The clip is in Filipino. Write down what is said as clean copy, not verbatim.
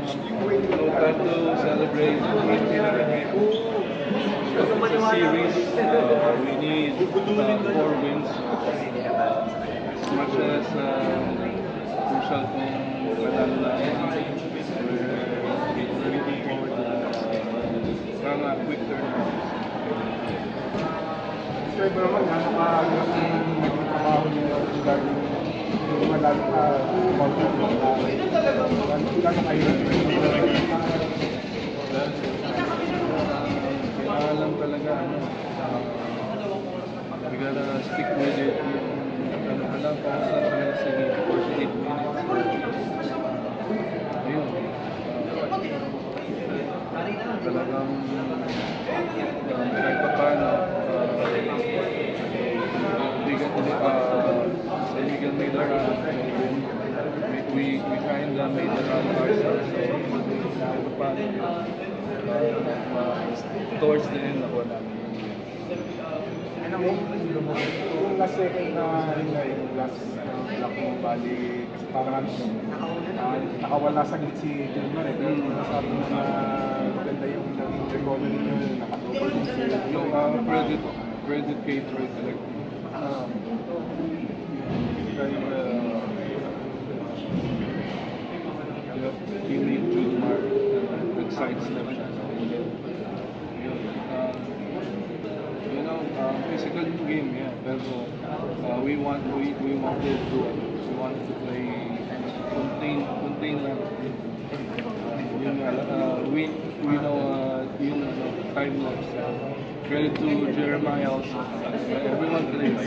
No time to celebrate. It's a series. We need 4 wins. As much as crucial kung panalo namin, we're looking forward to parang a quick turnaround. Sir, pero naman, nakakagos yung naging trabaho niyo regarding yung mga lalo kaya lang talaga, we gotta stick with it. Alam pa sa talaga sige, 48 minutes. Ayun. Talagang kahit pa paano, San Miguel made our we kind of made the run ourselves. So, towards the end, ako namin. Yung last second na yung last block mo, bali, kasi parang nakawala sa glit si Gilmar eh. Pero sabi mo na maganda yung naging recovery nyo, nakatupol yung sila. Yung credit kay Troy talaga. He made Gilmar nag-sidestep siya. Physical game, yeah. Pero we wanted to play contain lang. We know yung time lapse. Credit to Jeremiah also. Everyone played.